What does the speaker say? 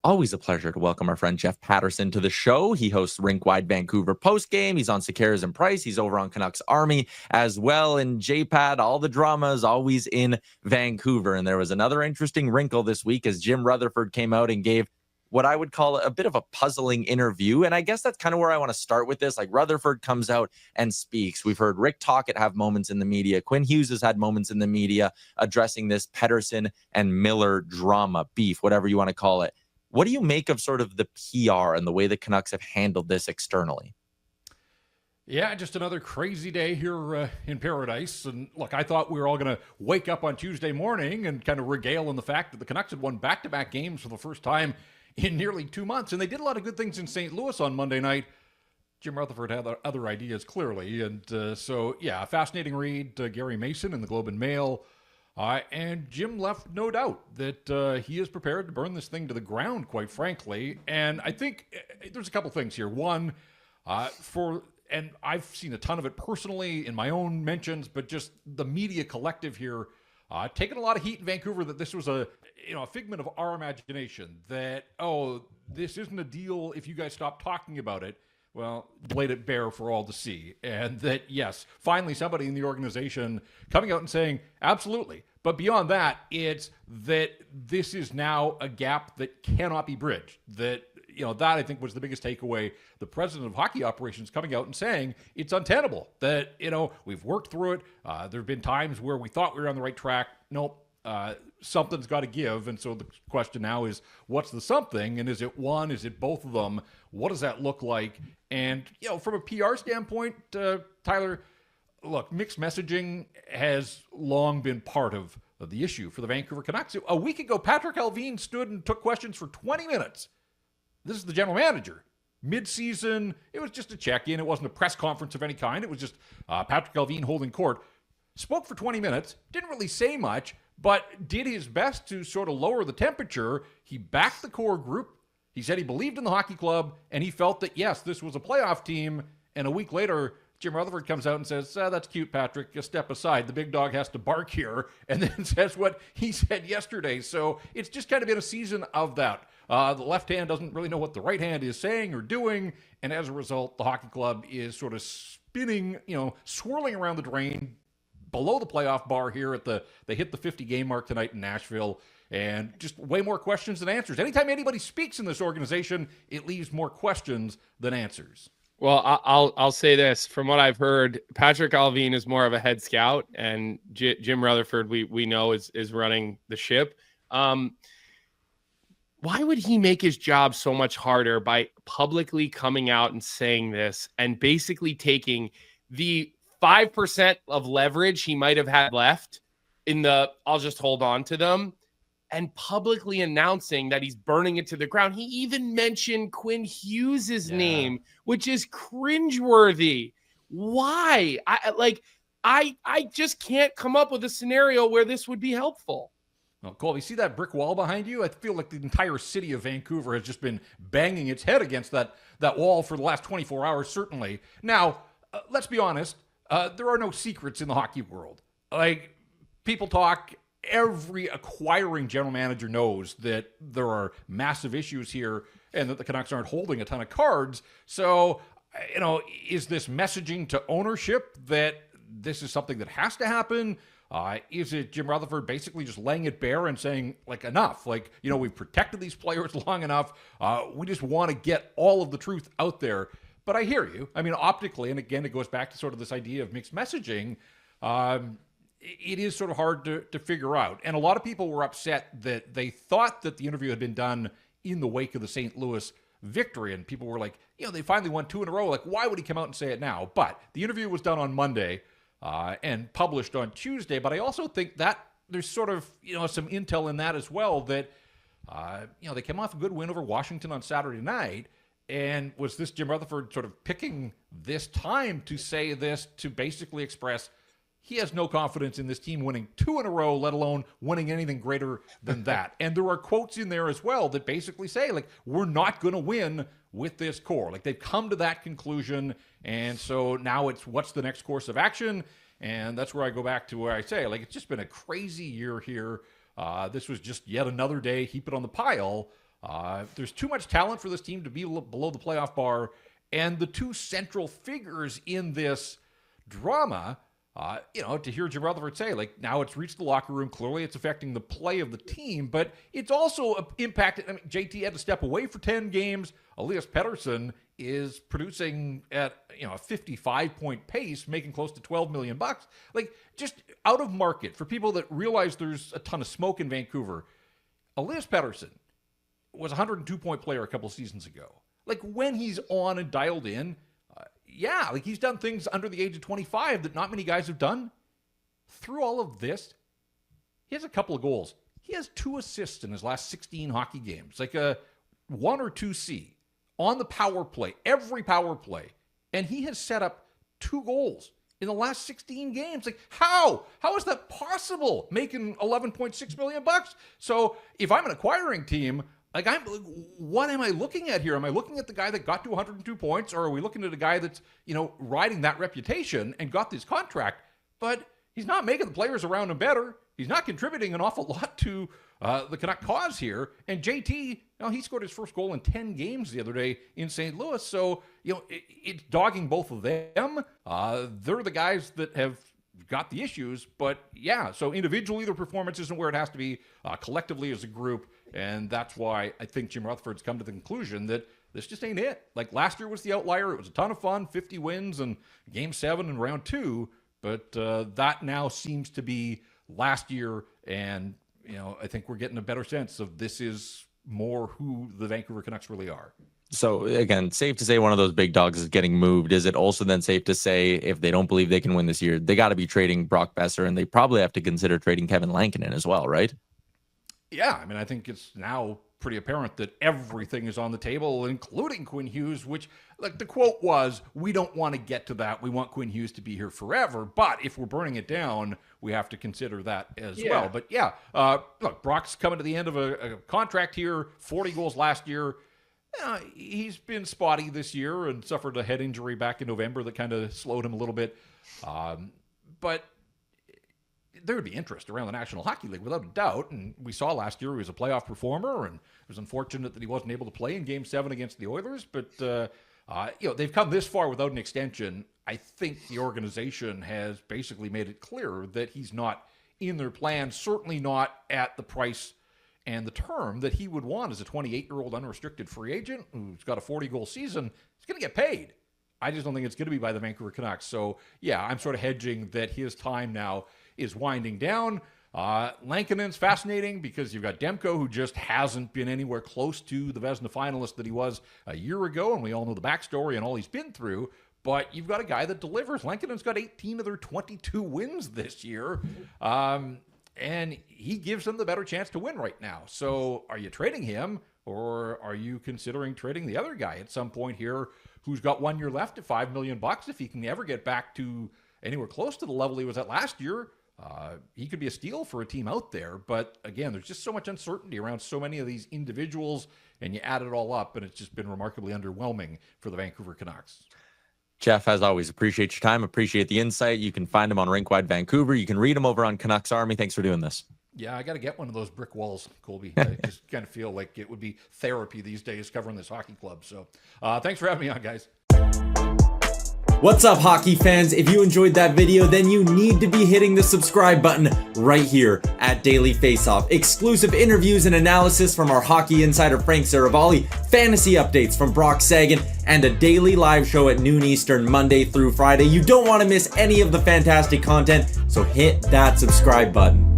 Always a pleasure to welcome our friend Jeff Paterson to the show. He hosts Rink Wide Vancouver postgame. He's on Sekeres and Price. He's over on Canucks Army as well. And JPAD, all the drama is always in Vancouver. And there was another interesting wrinkle this week as Jim Rutherford came out and gave what I would call a bit of a puzzling interview. And I guess that's kind of where I want to start with this. Like Rutherford comes out and speaks. We've heard Rick Tocchet have moments in the media. Quinn Hughes has had moments in the media addressing this Paterson and Miller drama, beef, whatever you want to call it. What do you make of sort of the PR and the way the Canucks have handled this externally? Yeah, just another crazy day here in paradise. And look, I thought we were all going to wake up on Tuesday morning and kind of regale on the fact that the Canucks had won back-to-back games for the first time in nearly 2 months. And they did a lot of good things in St. Louis on Monday night. Jim Rutherford had other ideas, clearly. And so, yeah, fascinating read. Gary Mason in the Globe and Mail. And Jim left no doubt that he is prepared to burn this thing to the ground, quite frankly. And I think there's a couple things here. One, and I've seen a ton of it personally in my own mentions, but just the media collective here, taking a lot of heat in Vancouver that this was a figment of our imagination. That, this isn't a deal if you guys stop talking about it. Well, laid it bare for all to see. And that, yes, finally somebody in the organization coming out and saying, absolutely. But beyond that, it's that this is now a gap that cannot be bridged. That I think was the biggest takeaway. The president of hockey operations coming out and saying it's untenable. That, we've worked through it. There have been times where we thought we were on the right track. Nope. Something's got to give. And so the question now is, what's the something? And is it one? Is it both of them? What does that look like? And, from a PR standpoint, Tyler, look, mixed messaging has long been part of the issue for the Vancouver Canucks. A week ago, Patrick Allvin stood and took questions for 20 minutes. This is the general manager. Mid-season, it was just a check-in. It wasn't a press conference of any kind. It was just Patrick Allvin holding court. Spoke for 20 minutes, didn't really say much, but did his best to sort of lower the temperature. He backed the core group. He said he believed in the hockey club, and he felt that, yes, this was a playoff team. And a week later, Jim Rutherford comes out and says, that's cute, Patrick. Just step aside. The big dog has to bark here. And then says what he said yesterday. So it's just kind of been a season of that. The left hand doesn't really know what the right hand is saying or doing. And as a result, the hockey club is sort of spinning, swirling around the drain below the playoff bar here they hit the 50-game mark tonight in Nashville. And just way more questions than answers. Anytime anybody speaks in this organization, it leaves more questions than answers. Well, I'll say this. From what I've heard, Patrick Allvin is more of a head scout, and Jim Rutherford, we know, is running the ship. Why would he make his job so much harder by publicly coming out and saying this and basically taking the 5% of leverage he might have had left in I'll just hold on to them, and publicly announcing that he's burning it to the ground? He even mentioned Quinn Hughes' name, which is cringeworthy. Why? I just can't come up with a scenario where this would be helpful. Well, Colby, you see that brick wall behind you? I feel like the entire city of Vancouver has just been banging its head against that wall for the last 24 hours, certainly. Now, let's be honest. There are no secrets in the hockey world. Like, people talk. Every acquiring general manager knows that there are massive issues here and that the Canucks aren't holding a ton of cards. So, is this messaging to ownership that this is something that has to happen? Is it Jim Rutherford basically just laying it bare and saying, enough? We've protected these players long enough. We just want to get all of the truth out there. But I hear you. I mean, optically, and again, it goes back to sort of this idea of mixed messaging. It is sort of hard to figure out. And a lot of people were upset that they thought that the interview had been done in the wake of the St. Louis victory. And people were like, they finally won 2 in a row. Why would he come out and say it now? But the interview was done on Monday and published on Tuesday. But I also think that there's sort of, some intel in that as well that, they came off a good win over Washington on Saturday night. And was this Jim Rutherford sort of picking this time to say this, to basically express he has no confidence in this team winning 2 in a row, let alone winning anything greater than that. And there are quotes in there as well that basically say, we're not going to win with this core. They've come to that conclusion. And so now it's what's the next course of action? And that's where I go back to where I say, it's just been a crazy year here. This was just yet another day, heap it on the pile. There's too much talent for this team to be below the playoff bar, and the two central figures in this drama, to hear Jim Rutherford say, like, now it's reached the locker room, clearly it's affecting the play of the team, but it's also impacted. I mean, JT had to step away for 10 games. Elias Paterson is producing at a 55-point pace, making close to $12 million. Like, just out of market for people that realize there's a ton of smoke in Vancouver. Elias Paterson was a 102-point player a couple seasons ago. Like, when he's on and dialed in, like he's done things under the age of 25 that not many guys have done. Through all of this, he has a couple of goals. He has 2 assists in his last 16 hockey games, like a 1 or 2C on the power play, every power play. And he has set up 2 goals in the last 16 games. Like, how? How is that possible? Making $11.6 million. So if I'm an acquiring team, what am I looking at here? Am I looking at the guy that got to 102 points, or are we looking at a guy that's, riding that reputation and got this contract, but he's not making the players around him better. He's not contributing an awful lot to the Canuck cause here. And JT, he scored his first goal in 10 games the other day in St. Louis. So, it's dogging both of them. They're the guys that have got the issues, but so individually their performance isn't where it has to be, collectively as a group. And that's why I think Jim Rutherford's come to the conclusion that this just ain't it. Like, last year was the outlier. It was a ton of fun, 50 wins and Game 7 and round 2. But that now seems to be last year. And, I think we're getting a better sense of this is more who the Vancouver Canucks really are. So, again, safe to say one of those big dogs is getting moved. Is it also then safe to say if they don't believe they can win this year, they got to be trading Brock Besser, and they probably have to consider trading Kevin Lankinen as well, right? Yeah, I mean, I think it's now pretty apparent that everything is on the table, including Quinn Hughes, which, like, the quote was, we don't want to get to that. We want Quinn Hughes to be here forever. But if we're burning it down, we have to consider that as well. But look, Brock's coming to the end of a contract here, 40 goals last year. He's been spotty this year and suffered a head injury back in November that kind of slowed him a little bit. But there would be interest around the National Hockey League without a doubt. And we saw last year he was a playoff performer, and it was unfortunate that he wasn't able to play in Game 7 against the Oilers. But, they've come this far without an extension. I think the organization has basically made it clear that he's not in their plan, certainly not at the price and the term that he would want as a 28-year-old unrestricted free agent who's got a 40-goal season. He's going to get paid. I just don't think it's going to be by the Vancouver Canucks. So, I'm sort of hedging that his time now is winding down. Lankinen's fascinating because you've got Demko, who just hasn't been anywhere close to the Vezina finalist that he was a year ago, and we all know the backstory and all he's been through. But you've got a guy that delivers. Lankinen's got 18 of their 22 wins this year. And he gives them the better chance to win right now. So are you trading him, or are you considering trading the other guy at some point here who's got 1 year left at $5 million? If he can ever get back to anywhere close to the level he was at last year, he could be a steal for a team out there. But again, there's just so much uncertainty around so many of these individuals, and you add it all up, and it's just been remarkably underwhelming for the Vancouver Canucks. Jeff, as always, appreciate your time. Appreciate the insight. You can find him on Rinkwide Vancouver. You can read him over on Canucks Army. Thanks for doing this. Yeah, I got to get one of those brick walls, Colby. I just kind of feel like it would be therapy these days covering this hockey club. So thanks for having me on, guys. What's up, hockey fans? If you enjoyed that video, then you need to be hitting the subscribe button right here at Daily Faceoff. Exclusive interviews and analysis from our hockey insider Frank Saravalli, fantasy updates from Brock Sagan, and a daily live show at noon Eastern, Monday through Friday. You don't want to miss any of the fantastic content, so hit that subscribe button.